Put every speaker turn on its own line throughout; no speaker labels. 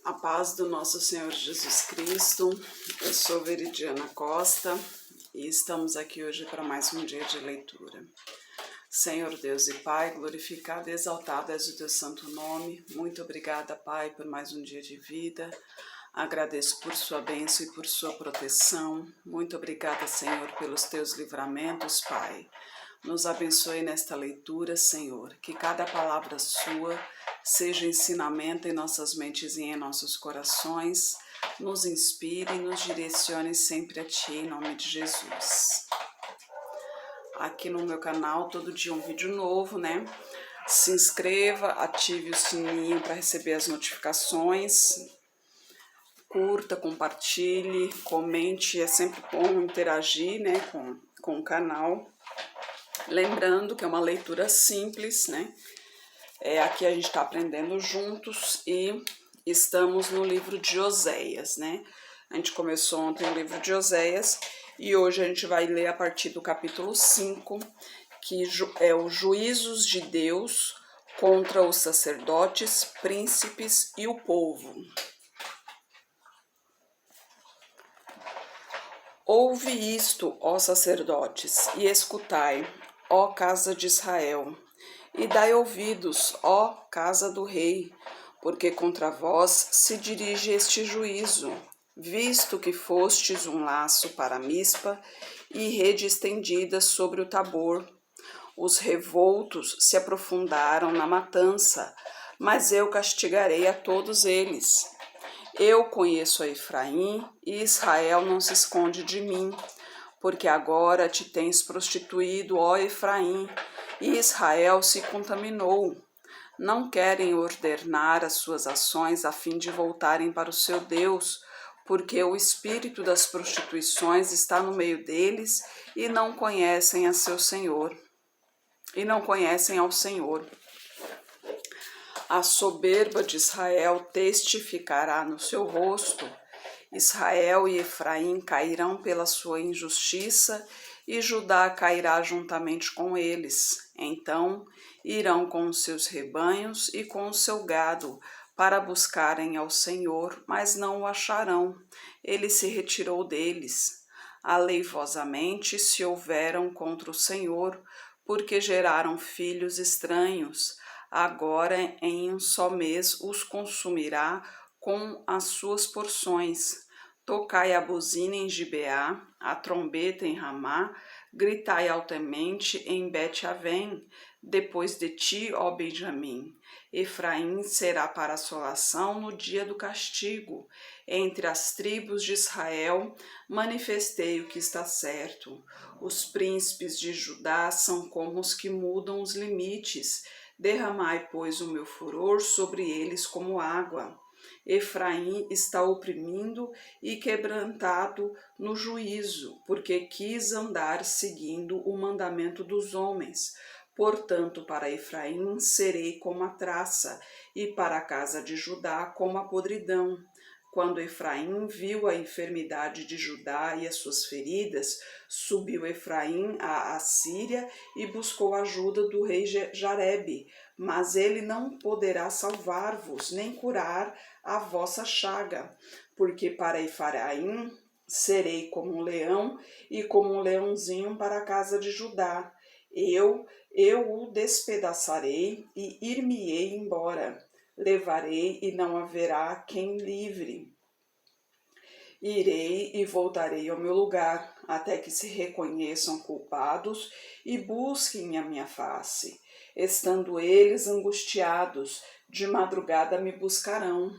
A paz do nosso Senhor Jesus Cristo. Eu sou Veridiana Costa e estamos aqui hoje para mais um dia de leitura. Senhor Deus e Pai, glorificado e exaltado és o teu santo nome. Muito obrigada, Pai, por mais um dia de vida. Agradeço por sua bênção e por sua proteção. Muito obrigada, Senhor, pelos teus livramentos, Pai. Nos abençoe nesta leitura, Senhor, que cada palavra sua seja ensinamento em nossas mentes e em nossos corações, nos inspire e nos direcione sempre a Ti, em nome de Jesus. Aqui no meu canal, todo dia um vídeo novo, né? Se inscreva, ative o sininho para receber as notificações, curta, compartilhe, comente, é sempre bom interagir, né, com o canal. Lembrando que é uma leitura simples, né? Aqui a gente está aprendendo juntos e estamos no livro de Oséias, né? A gente começou ontem o livro de Oséias e hoje a gente vai ler a partir do capítulo 5, que é os juízos de Deus contra os sacerdotes, príncipes e o povo. Ouve isto, ó sacerdotes, e escutai, ó casa de Israel, e dai ouvidos, ó casa do rei, porque contra vós se dirige este juízo, visto que fostes um laço para Mispa e rede estendida sobre o Tabor. Os revoltos se aprofundaram na matança, mas eu castigarei a todos eles. Eu conheço a Efraim, e Israel não se esconde de mim, porque agora te tens prostituído, ó Efraim, e Israel se contaminou. Não querem ordenar as suas ações a fim de voltarem para o seu Deus, porque o espírito das prostituições está no meio deles e não conhecem a seu Senhor. E não conhecem ao Senhor. A soberba de Israel testificará no seu rosto. Israel e Efraim cairão pela sua injustiça, e Judá cairá juntamente com eles. Então irão com os seus rebanhos e com o seu gado para buscarem ao Senhor, mas não o acharão. Ele se retirou deles. Aleivosamente se houveram contra o Senhor, porque geraram filhos estranhos. Agora em um só mês os consumirá com as suas porções. Tocai a buzina em Gibeá, a trombeta em Ramá, gritai altamente em Bet-Avém. Depois de ti, ó Benjamim, Efraim será para assolação no dia do castigo. Entre as tribos de Israel manifestei o que está certo. Os príncipes de Judá são como os que mudam os limites. Derramai, pois, o meu furor sobre eles como água. Efraim está oprimindo e quebrantado no juízo, porque quis andar seguindo o mandamento dos homens. Portanto, para Efraim serei como a traça, e para a casa de Judá como a podridão. Quando Efraim viu a enfermidade de Judá e as suas feridas, subiu Efraim à Assíria e buscou a ajuda do rei Jarebe. Mas ele não poderá salvar-vos, nem curar a vossa chaga, porque para Efraim serei como um leão e como um leãozinho para a casa de Judá. Eu o despedaçarei e ir-me-ei embora. Levarei e não haverá quem livre. Irei e voltarei ao meu lugar, até que se reconheçam culpados e busquem a minha face. Estando eles angustiados, de madrugada me buscarão.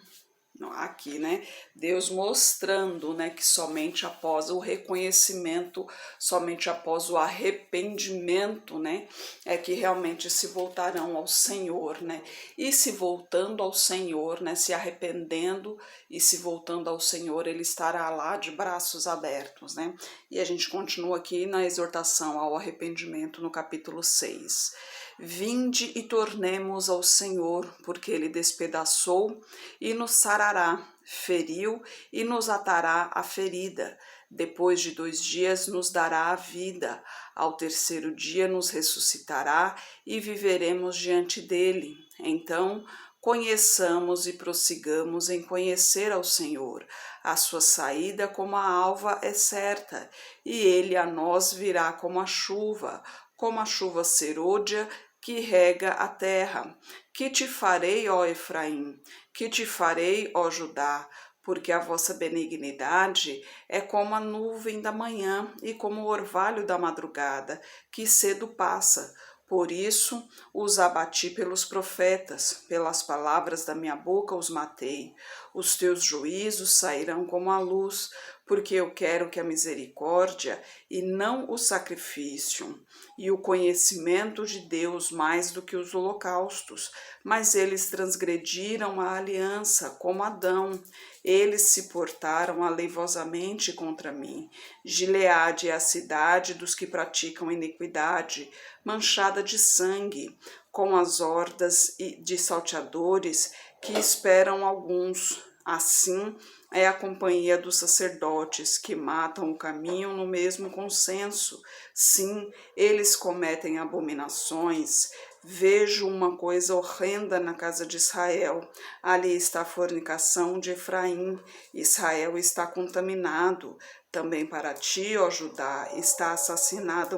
Aqui, né, Deus mostrando, né, que somente após o reconhecimento, somente após o arrependimento, né, é que realmente se voltarão ao Senhor, né, e se voltando ao Senhor, né, se arrependendo e se voltando ao Senhor, ele estará lá de braços abertos, né, e a gente continua aqui na exortação ao arrependimento no capítulo 6. Vinde e tornemos ao Senhor, porque ele despedaçou e nos sarará, feriu e nos atará a ferida. Depois de 2 dias nos dará a vida, ao terceiro dia nos ressuscitará e viveremos diante dele. Então Conheçamos e prossigamos em conhecer ao Senhor. A sua saída como a alva é certa, e ele a nós virá como a chuva serôdia que rega a terra. Que te farei, ó Efraim? Que te farei, ó Judá? Porque a vossa benignidade é como a nuvem da manhã e como o orvalho da madrugada, que cedo passa. Por isso os abati pelos profetas, pelas palavras da minha boca os matei. Os teus juízos sairão como a luz, porque eu quero que a misericórdia e não o sacrifício, e o conhecimento de Deus mais do que os holocaustos. Mas eles transgrediram a aliança, como Adão. Eles se portaram aleivosamente contra mim. Gileade é a cidade dos que praticam iniquidade, manchada de sangue, com as hordas de salteadores que esperam alguns. Assim é a companhia dos sacerdotes que matam o caminho no mesmo consenso. Sim, eles cometem abominações. Vejo uma coisa horrenda na casa de Israel. Ali está a fornicação de Efraim. Israel está contaminado. Também para ti, ó Judá, está assassinada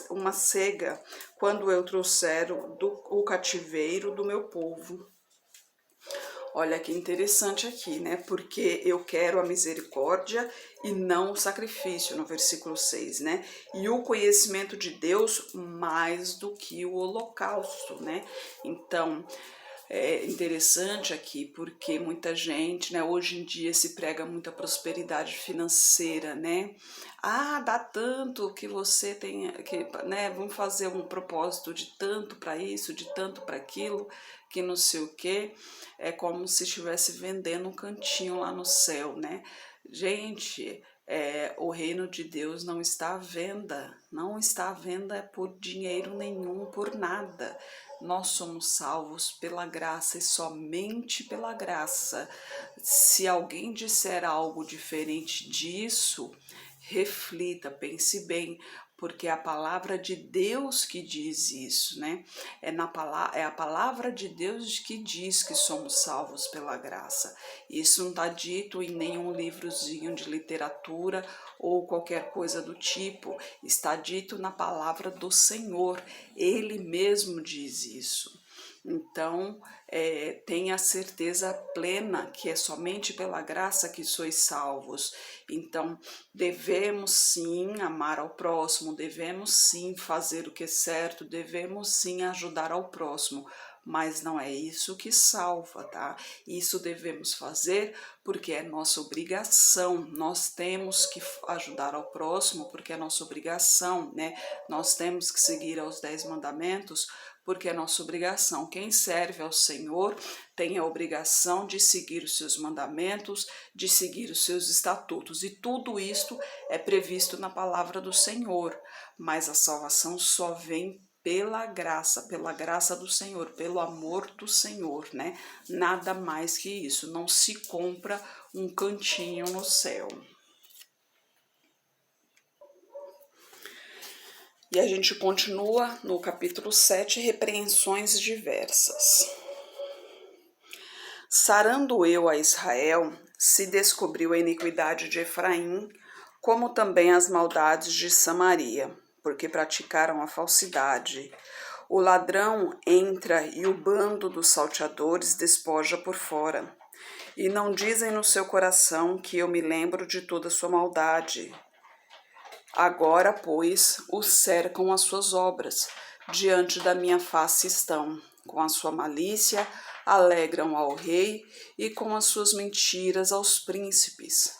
uma cega, quando eu trouxer o cativeiro do meu povo. Olha que interessante aqui, né? Porque eu quero a misericórdia e não o sacrifício, no versículo 6, né? E o conhecimento de Deus mais do que o holocausto, né? Então, é interessante aqui porque muita gente, né, hoje em dia se prega muita prosperidade financeira, né? Ah, dá tanto que você tem, que, né, vamos fazer um propósito de tanto para isso, de tanto para aquilo, que não sei o quê. É como se estivesse vendendo um cantinho lá no céu, né? Gente, o reino de Deus não está à venda, não está à venda por dinheiro nenhum, por nada. Nós somos salvos pela graça e somente pela graça. Se alguém disser algo diferente disso, reflita, pense bem, porque é a palavra de Deus que diz isso, né? É a palavra de Deus que diz que somos salvos pela graça. Isso não está dito em nenhum livrozinho de literatura ou qualquer coisa do tipo. Está dito na palavra do Senhor. Ele mesmo diz isso. Então, tenha certeza plena que é somente pela graça que sois salvos. Então, devemos sim amar ao próximo, devemos sim fazer o que é certo, devemos sim ajudar ao próximo, mas não é isso que salva, tá? Isso devemos fazer porque é nossa obrigação, nós temos que ajudar ao próximo porque é nossa obrigação, né? Nós temos que seguir aos 10 mandamentos porque é nossa obrigação. Quem serve ao Senhor tem a obrigação de seguir os seus mandamentos, de seguir os seus estatutos, e tudo isto é previsto na palavra do Senhor, mas a salvação só vem pela graça do Senhor, pelo amor do Senhor, né? Nada mais que isso, não se compra um cantinho no céu. E a gente continua no capítulo 7, repreensões diversas. Sarando eu a Israel, se descobriu a iniquidade de Efraim, como também as maldades de Samaria, porque praticaram a falsidade. O ladrão entra e o bando dos salteadores despoja por fora. E não dizem no seu coração que eu me lembro de toda sua maldade. Agora, pois, os cercam as suas obras, diante da minha face estão. Com a sua malícia alegram ao rei e com as suas mentiras aos príncipes.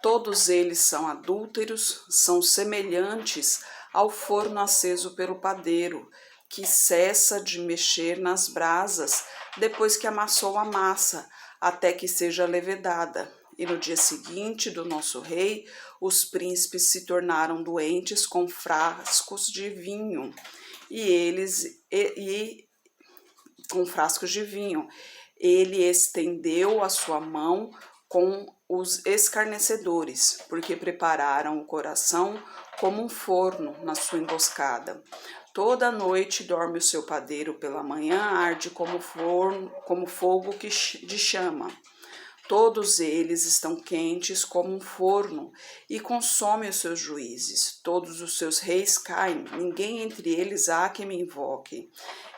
Todos eles são adúlteros, são semelhantes ao forno aceso pelo padeiro, que cessa de mexer nas brasas depois que amassou a massa, até que seja levedada. E no dia seguinte do nosso rei, os príncipes se tornaram doentes com frascos de vinho, com frascos de vinho. Ele estendeu a sua mão com os escarnecedores, porque prepararam o coração como um forno na sua emboscada. Toda noite dorme o seu padeiro, pela manhã arde como fogo de chama. Todos eles estão quentes como um forno e consomem os seus juízes. Todos os seus reis caem, ninguém entre eles há que me invoque.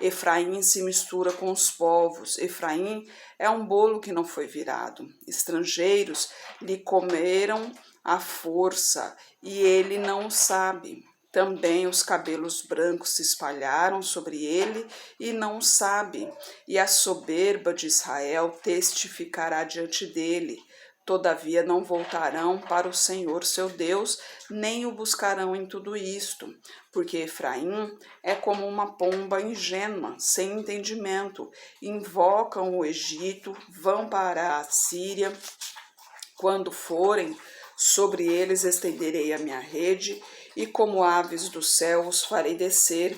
Efraim se mistura com os povos. Efraim é um bolo que não foi virado. Estrangeiros lhe comeram à força e ele não o sabe. Também os cabelos brancos se espalharam sobre ele e não o sabe, e a soberba de Israel testificará diante dele. Todavia não voltarão para o Senhor seu Deus, nem o buscarão em tudo isto, porque Efraim é como uma pomba ingênua, sem entendimento. Invocam o Egito, vão para a Síria. Quando forem, sobre eles estenderei a minha rede, e como aves do céu os farei descer.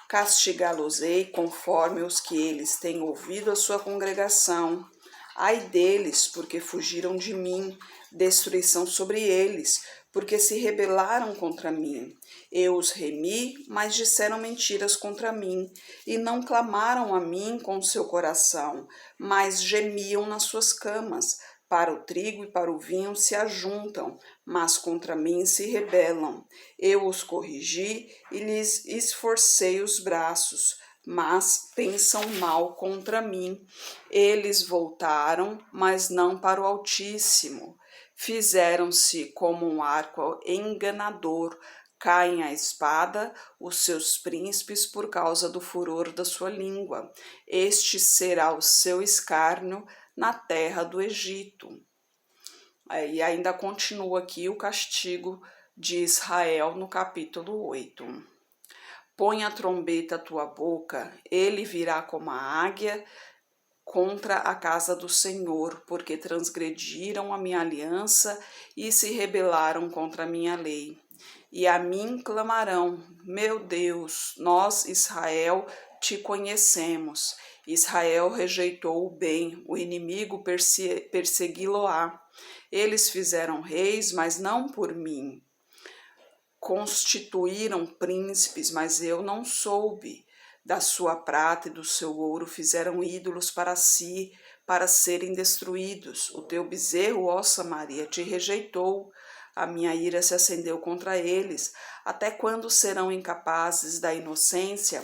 Castigá-los-ei conforme os que eles têm ouvido a sua congregação. Ai deles, porque fugiram de mim, destruição sobre eles, porque se rebelaram contra mim. Eu os remi, mas disseram mentiras contra mim, e não clamaram a mim com o seu coração, mas gemiam nas suas camas. Para o trigo e para o vinho se ajuntam, mas contra mim se rebelam. Eu os corrigi e lhes esforcei os braços, mas pensam mal contra mim. Eles voltaram, mas não para o Altíssimo. Fizeram-se como um arco enganador. Caem a espada os seus príncipes por causa do furor da sua língua. Este será o seu escárnio na terra do Egito. E ainda continua aqui o castigo de Israel no capítulo 8. Põe a trombeta à tua boca, ele virá como a águia contra a casa do Senhor, porque transgrediram a minha aliança e se rebelaram contra a minha lei. E a mim clamarão: meu Deus, nós, Israel, te conhecemos. Israel rejeitou o bem, o inimigo persegui-lo-á. Eles fizeram reis, mas não por mim. Constituíram príncipes, mas eu não soube. Da sua prata e do seu ouro fizeram ídolos para si, para serem destruídos. O teu bezerro, ó Samaria, te rejeitou. A minha ira se acendeu contra eles. Até quando serão incapazes da inocência?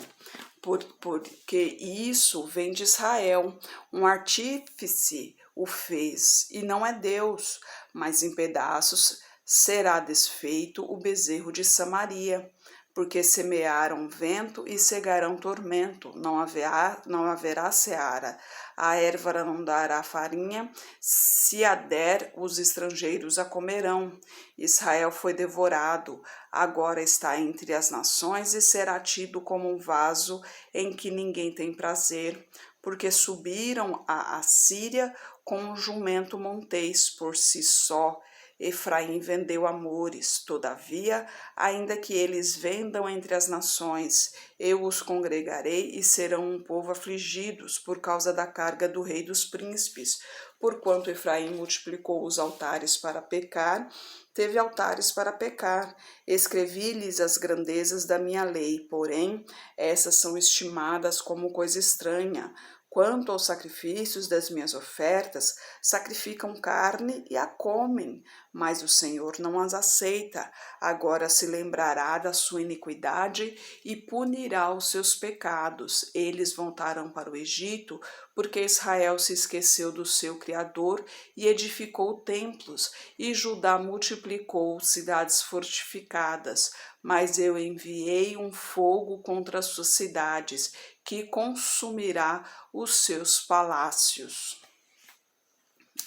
Porque isso vem de Israel. Um artífice o fez, e não é Deus, mas em pedaços será desfeito o bezerro de Samaria, porque semearam vento e cegarão tormento, não haverá seara, a erva não dará farinha, se a der, os estrangeiros a comerão. Israel foi devorado, agora está entre as nações e será tido como um vaso em que ninguém tem prazer, porque subiram a Assíria com um jumento montês por si só. Efraim vendeu amores, todavia, ainda que eles vendam entre as nações, eu os congregarei e serão um povo afligidos por causa da carga do rei dos príncipes. Porquanto Efraim multiplicou os altares para pecar, teve altares para pecar. Escrevi-lhes as grandezas da minha lei, porém, essas são estimadas como coisa estranha. Quanto aos sacrifícios das minhas ofertas, sacrificam carne e a comem, mas o Senhor não as aceita. Agora se lembrará da sua iniquidade e punirá os seus pecados. Eles voltarão para o Egito, porque Israel se esqueceu do seu Criador e edificou templos, e Judá multiplicou cidades fortificadas. Mas eu enviei um fogo contra as suas cidades, que consumirá os seus palácios.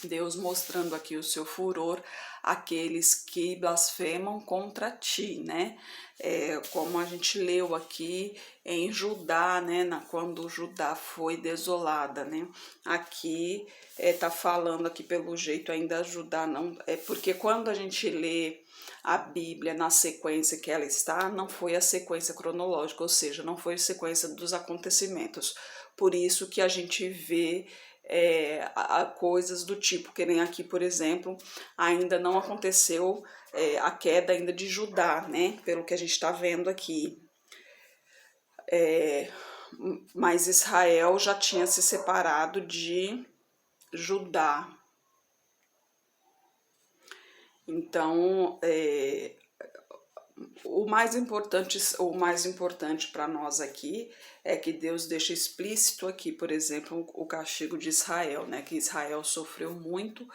Deus mostrando aqui o seu furor àqueles que blasfemam contra ti, né? Como a gente leu aqui em Judá, né? Quando Judá foi desolada, né? Aqui tá falando aqui pelo jeito ainda Judá não, porque quando a gente lê a Bíblia na sequência que ela está, não foi a sequência cronológica, ou seja, não foi a sequência dos acontecimentos. Por isso que a gente vê coisas do tipo, que nem aqui, por exemplo, ainda não aconteceu a queda ainda de Judá, né? Pelo que a gente está vendo aqui. Mas Israel já tinha se separado de Judá. Então, o mais importante para nós aqui é que Deus deixa explícito aqui, por exemplo, o castigo de Israel, né? Que Israel sofreu muito.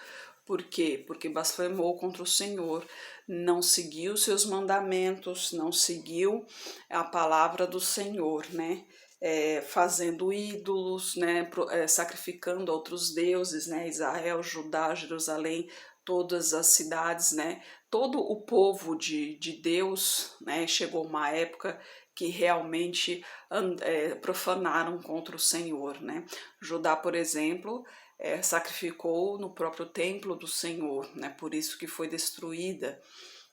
Por quê? Porque blasfemou contra o Senhor, não seguiu seus mandamentos, não seguiu a palavra do Senhor, né? Fazendo ídolos, né? Sacrificando outros deuses, né? Israel, Judá, Jerusalém, todas as cidades, né? Todo o povo de Deus, né? Chegou uma época que realmente profanaram contra o Senhor, né? Judá, por exemplo, sacrificou no próprio templo do Senhor, né? Por isso que foi destruída.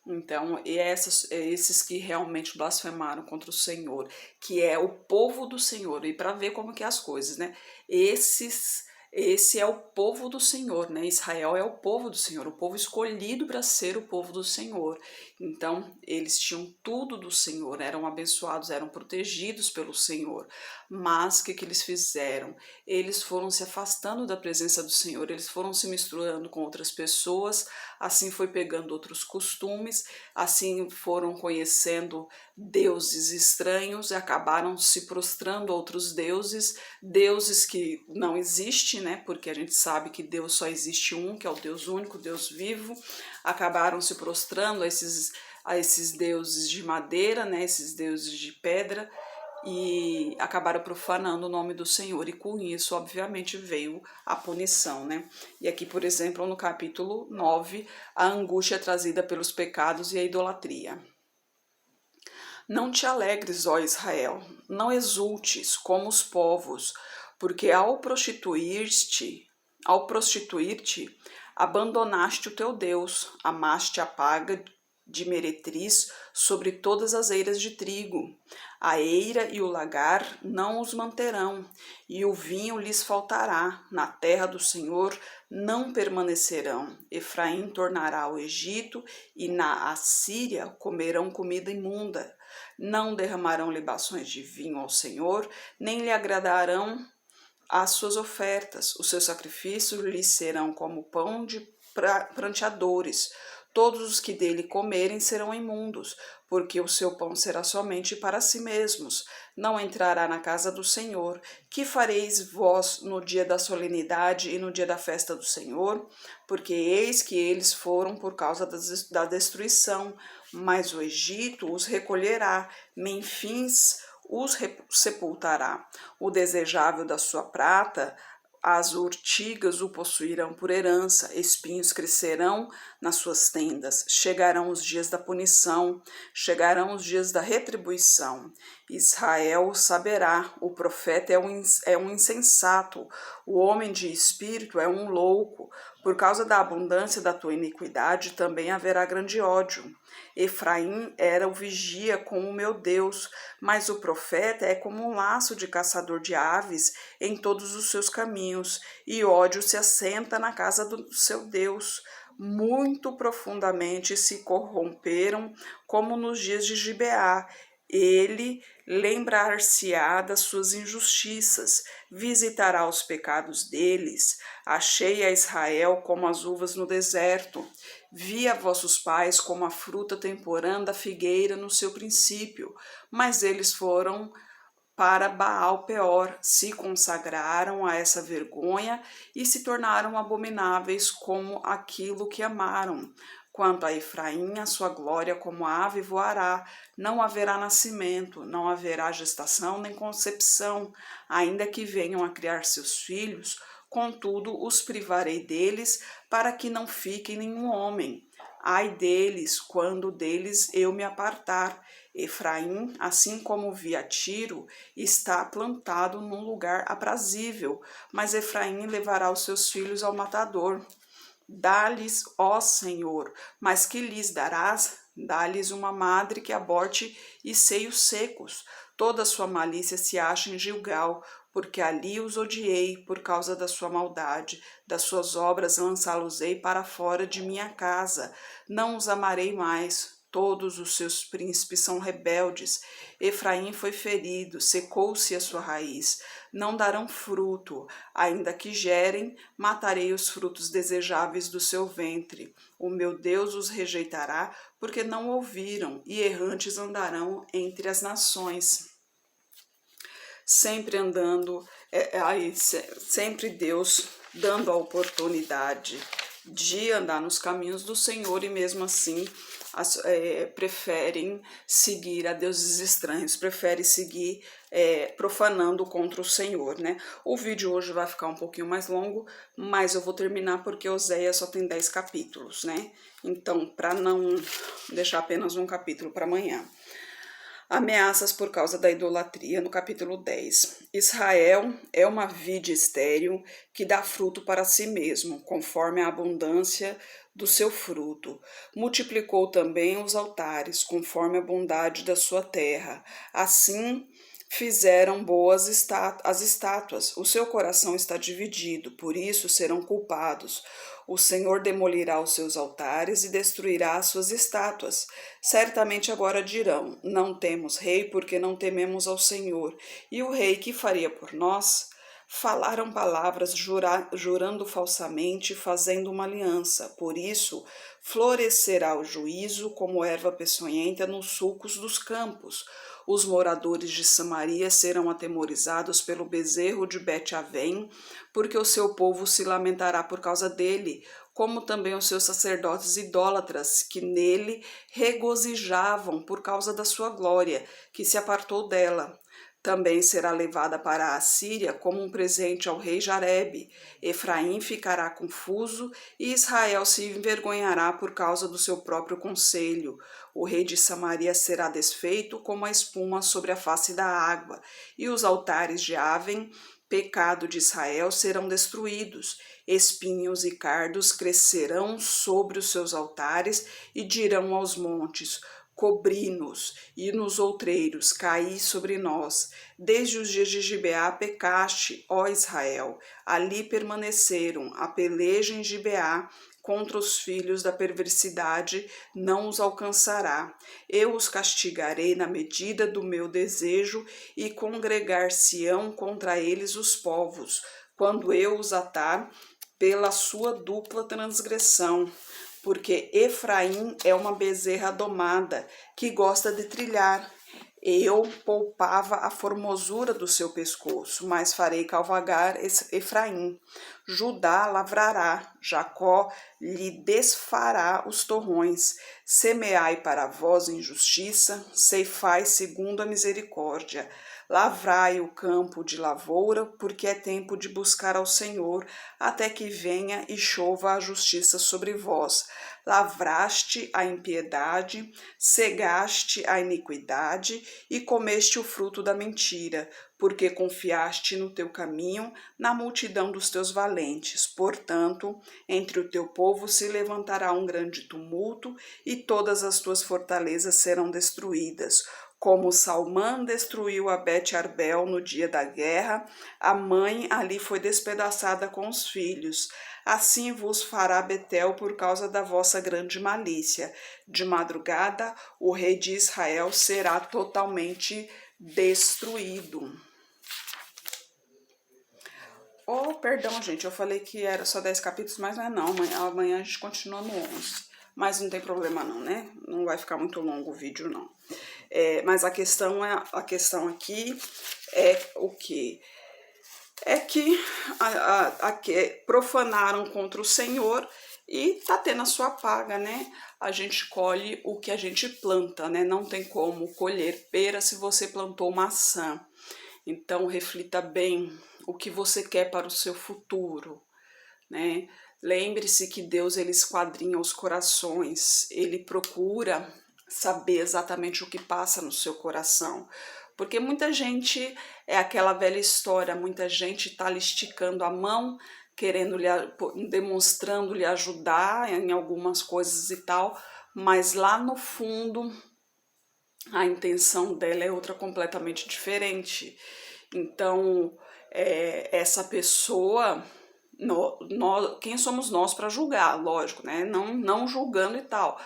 Então, esses que realmente blasfemaram contra o Senhor, que é o povo do Senhor, e para ver como que é as coisas, né? Esse é o povo do Senhor, né? Israel é o povo do Senhor, o povo escolhido para ser o povo do Senhor. Então, eles tinham tudo do Senhor, eram abençoados, eram protegidos pelo Senhor. Mas o que eles fizeram? Eles foram se afastando da presença do Senhor, eles foram se misturando com outras pessoas, assim foi pegando outros costumes, assim foram conhecendo deuses estranhos e acabaram se prostrando a outros deuses que não existem, né? Porque a gente sabe que Deus só existe um, que é o Deus único, Deus vivo. Acabaram se prostrando a esses deuses de madeira, né? Esses deuses de pedra, e acabaram profanando o nome do Senhor, e com isso, obviamente, veio a punição, né? E aqui, por exemplo, no capítulo 9, a angústia é trazida pelos pecados e a idolatria. Não te alegres, ó Israel, não exultes como os povos, porque ao prostituir-te, abandonaste o teu Deus, amaste a paga de meretriz sobre todas as eiras de trigo. A eira e o lagar não os manterão, e o vinho lhes faltará. Na terra do Senhor não permanecerão. Efraim tornará ao Egito, e na Assíria comerão comida imunda. Não derramarão libações de vinho ao Senhor, nem lhe agradarão as suas ofertas. Os seus sacrifícios lhes serão como pão de pranteadores. Todos os que dele comerem serão imundos, porque o seu pão será somente para si mesmos. Não entrará na casa do Senhor. Que fareis vós no dia da solenidade e no dia da festa do Senhor? Porque eis que eles foram por causa da destruição, mas o Egito os recolherá, Menfins os sepultará. O desejável da sua prata, as urtigas o possuirão por herança, espinhos crescerão nas suas tendas. Chegarão os dias da punição, chegarão os dias da retribuição. Israel saberá, o profeta é um insensato, o homem de espírito é um louco. Por causa da abundância da tua iniquidade também haverá grande ódio. Efraim era o vigia com o meu Deus, mas o profeta é como um laço de caçador de aves em todos os seus caminhos, e ódio se assenta na casa do seu Deus. Muito profundamente se corromperam, como nos dias de Gibeá. Ele lembrar-se-á das suas injustiças, visitará os pecados deles. Achei a Israel como as uvas no deserto. Vi a vossos pais como a fruta temporã da figueira no seu princípio, mas eles foram para Baal Peor, se consagraram a essa vergonha e se tornaram abomináveis como aquilo que amaram. Quanto a Efraim, a sua glória como a ave voará, não haverá nascimento, não haverá gestação nem concepção, ainda que venham a criar seus filhos, contudo os privarei deles, para que não fiquem nenhum homem. Ai deles, quando deles eu me apartar. Efraim, assim como vi a Tiro, está plantado num lugar aprazível, mas Efraim levará os seus filhos ao matador. Dá-lhes, ó Senhor, mas que lhes darás? Dá-lhes uma madre que aborte e seios secos. Toda sua malícia se acha em Gilgal, porque ali os odiei por causa da sua maldade, das suas obras lançá-los-ei para fora de minha casa. Não os amarei mais. Todos os seus príncipes são rebeldes. Efraim foi ferido, secou-se a sua raiz. Não darão fruto, ainda que gerem, matarei os frutos desejáveis do seu ventre. O meu Deus os rejeitará, porque não ouviram, e errantes andarão entre as nações. Sempre andando, sempre Deus dando a oportunidade de andar nos caminhos do Senhor, e mesmo assim preferem seguir a deuses estranhos, preferem seguir profanando contra o Senhor, né? O vídeo hoje vai ficar um pouquinho mais longo, mas eu vou terminar porque Oséias só tem 10 capítulos, né? Então, para não deixar apenas um capítulo para amanhã. Ameaças por causa da idolatria, no capítulo 10. Israel é uma vide estéril que dá fruto para si mesmo, conforme a abundância do seu fruto. Multiplicou também os altares, conforme a bondade da sua terra. Assim fizeram boas as estátuas. O seu coração está dividido, por isso serão culpados. O Senhor demolirá os seus altares e destruirá as suas estátuas. Certamente agora dirão: não temos rei, porque não tememos ao Senhor. E o rei que faria por nós? Falaram palavras jurando falsamente, fazendo uma aliança. Por isso, florescerá o juízo como erva peçonhenta nos sulcos dos campos. Os moradores de Samaria serão atemorizados pelo bezerro de Bet-Avém, porque o seu povo se lamentará por causa dele, como também os seus sacerdotes idólatras, que nele regozijavam por causa da sua glória, que se apartou dela. Também será levada para a Assíria como um presente ao rei Jarebe. Efraim ficará confuso e Israel se envergonhará por causa do seu próprio conselho. O rei de Samaria será desfeito como a espuma sobre a face da água, e os altares de Aven, pecado de Israel, serão destruídos. Espinhos e cardos crescerão sobre os seus altares e dirão aos montes: cobri-nos, e nos outreiros caí sobre nós. Desde os dias de Gibeá pecaste, ó Israel. Ali permaneceram, a peleja em Gibeá contra os filhos da perversidade não os alcançará. Eu os castigarei na medida do meu desejo, e congregar-se-ão contra eles os povos, quando eu os atar pela sua dupla transgressão. Porque Efraim é uma bezerra domada, que gosta de trilhar. Eu poupava a formosura do seu pescoço, mas farei cavalgar Efraim. Judá lavrará, Jacó lhe desfará os torrões. Semeai para vós em justiça, ceifai segundo a misericórdia. Lavrai o campo de lavoura, porque é tempo de buscar ao Senhor, até que venha e chova a justiça sobre vós. Lavraste a impiedade, cegaste a iniquidade e comeste o fruto da mentira, porque confiaste no teu caminho, na multidão dos teus valentes. Portanto, entre o teu povo se levantará um grande tumulto, e todas as tuas fortalezas serão destruídas. Como Salmã destruiu a Bet-Arbel no dia da guerra, a mãe ali foi despedaçada com os filhos. Assim vos fará Betel por causa da vossa grande malícia. De madrugada, o rei de Israel será totalmente destruído. Oh, perdão, gente, eu falei que era só 10 capítulos, mas não é não. Amanhã a gente continua no 11. Mas não tem problema não, né? Não vai ficar muito longo o vídeo, não. Mas a questão aqui é o quê? É que profanaram contra o Senhor e tá tendo a sua paga, né? A gente colhe o que a gente planta, né? Não tem como colher pera se você plantou maçã. Então, reflita bem o que você quer para o seu futuro, né? Lembre-se que Deus, ele esquadrinha os corações, ele procura saber exatamente o que passa no seu coração. Porque muita gente, é aquela velha história, muita gente tá lhe esticando a mão, demonstrando lhe ajudar em algumas coisas e tal, mas lá no fundo a intenção dela é outra completamente diferente. Então, essa pessoa, quem somos nós para julgar, lógico, né? Não julgando e tal.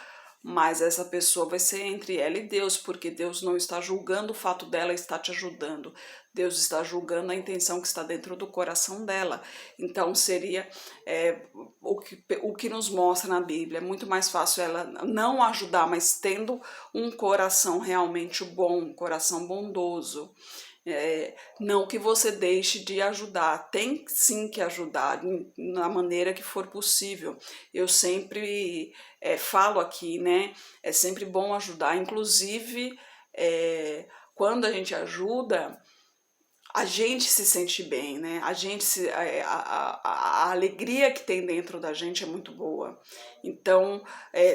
Mas essa pessoa vai ser entre ela e Deus, porque Deus não está julgando o fato dela estar te ajudando. Deus está julgando a intenção que está dentro do coração dela. Então seria o que nos mostra na Bíblia. É muito mais fácil ela não ajudar, mas tendo um coração realmente bom, um coração bondoso. Não que você deixe de ajudar, tem sim que ajudar na maneira que for possível. Eu sempre falo aqui, né? É sempre bom ajudar, inclusive quando a gente ajuda, a gente se sente bem, né? A alegria que tem dentro da gente é muito boa. Então,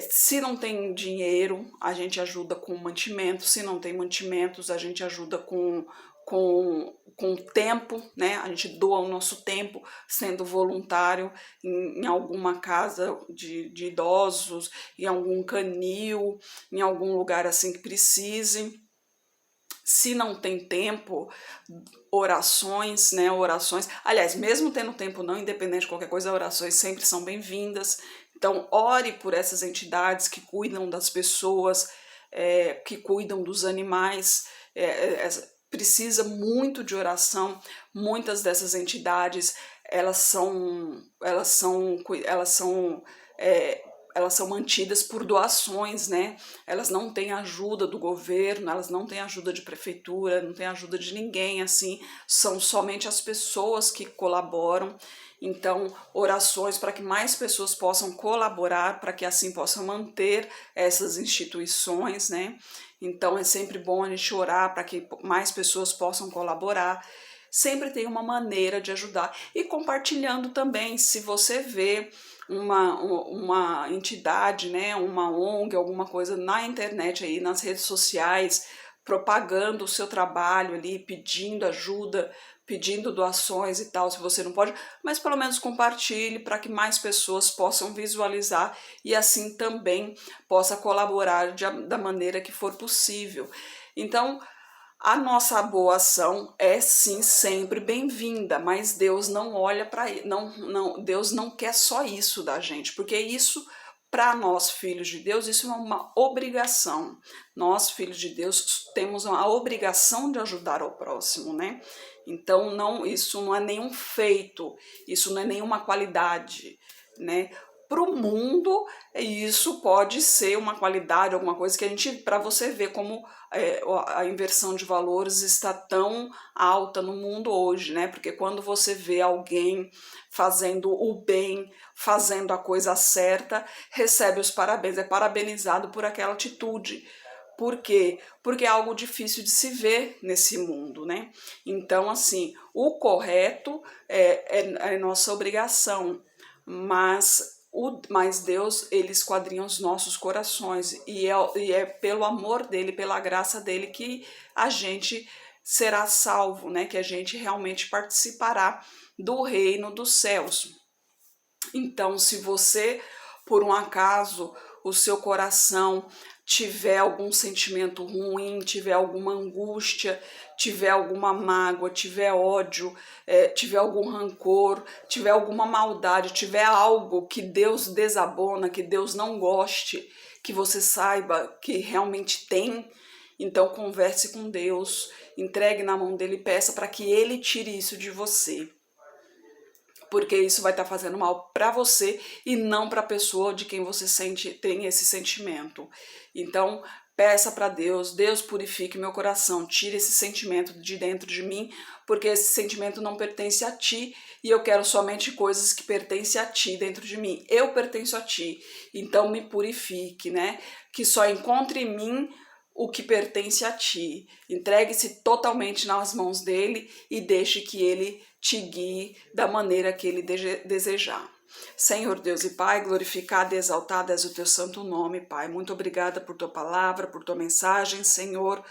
se não tem dinheiro, a gente ajuda com mantimento. Se não tem mantimentos, a gente ajuda com tempo, né? A gente doa o nosso tempo sendo voluntário em alguma casa de idosos, em algum canil, em algum lugar assim que precise. Se não tem tempo, orações, né? Orações. Aliás, mesmo tendo tempo não, independente de qualquer coisa, orações sempre são bem-vindas. Então, ore por essas entidades que cuidam das pessoas, que cuidam dos animais. Precisa muito de oração. Muitas dessas entidades, elas são mantidas por doações, né? Elas não têm ajuda do governo, elas não têm ajuda de prefeitura, não têm ajuda de ninguém, assim, são somente as pessoas que colaboram. Então, orações para que mais pessoas possam colaborar, para que assim possam manter essas instituições, né? Então, é sempre bom a gente orar para que mais pessoas possam colaborar. Sempre tem uma maneira de ajudar. E compartilhando também, se você vê uma entidade, né, uma ONG, alguma coisa na internet aí, nas redes sociais, propagando o seu trabalho ali, pedindo ajuda, pedindo doações e tal, se você não pode, mas pelo menos compartilhe para que mais pessoas possam visualizar e assim também possa colaborar da maneira que for possível. Então, a nossa boa ação é sim sempre bem-vinda, mas Deus não olha para Deus não quer só isso da gente, porque isso para nós filhos de Deus isso é uma obrigação. Nós filhos de Deus temos a obrigação de ajudar ao próximo, né? Então isso não é nenhum feito, isso não é nenhuma qualidade, né? Para o mundo, isso pode ser uma qualidade, alguma coisa que a gente, para você ver como a inversão de valores está tão alta no mundo hoje, né? Porque quando você vê alguém fazendo o bem, fazendo a coisa certa, recebe os parabéns, é parabenizado por aquela atitude. Por quê? Porque é algo difícil de se ver nesse mundo, né? Então, assim, o correto é nossa obrigação, mas Deus, ele esquadrinha os nossos corações e é pelo amor dele, pela graça dele que a gente será salvo, né? Que a gente realmente participará do reino dos céus. Então, se você, por um acaso, o seu coração tiver algum sentimento ruim, tiver alguma angústia, tiver alguma mágoa, tiver ódio, tiver algum rancor, tiver alguma maldade, tiver algo que Deus desabona, que Deus não goste, que você saiba que realmente tem, então converse com Deus, entregue na mão dele e peça para que ele tire isso de você. Porque isso vai estar fazendo mal para você e não para a pessoa de quem você tem esse sentimento. Então, peça para Deus, Deus purifique meu coração, tire esse sentimento de dentro de mim, porque esse sentimento não pertence a ti e eu quero somente coisas que pertencem a ti dentro de mim. Eu pertenço a ti, então me purifique, né? Que só encontre em mim o que pertence a ti. Entregue-se totalmente nas mãos dele e deixe que ele te guie da maneira que ele desejar. Senhor Deus e Pai, glorificado e exaltado és o teu santo nome, Pai. Muito obrigada por tua palavra, por tua mensagem, Senhor,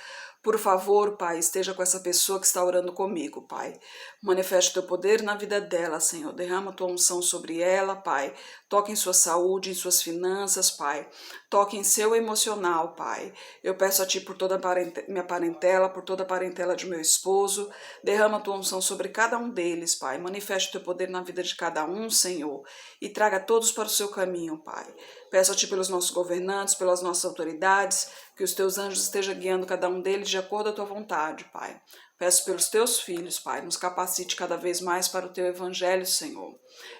Por favor, Pai, esteja com essa pessoa que está orando comigo, Pai. Manifeste o teu poder na vida dela, Senhor. Derrama a tua unção sobre ela, Pai. Toque em sua saúde, em suas finanças, Pai. Toque em seu emocional, Pai. Eu peço a Ti por toda minha parentela, por toda a parentela de meu esposo. Derrama a tua unção sobre cada um deles, Pai. Manifeste o teu poder na vida de cada um, Senhor. E traga todos para o seu caminho, Pai. Peço a Ti pelos nossos governantes, pelas nossas autoridades, que os teus anjos estejam guiando cada um deles de acordo com a tua vontade, Pai. Peço pelos teus filhos, Pai, nos capacite cada vez mais para o teu evangelho, Senhor.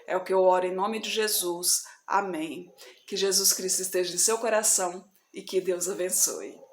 É o que eu oro em nome de Jesus. Amém. Que Jesus Cristo esteja em seu coração e que Deus abençoe.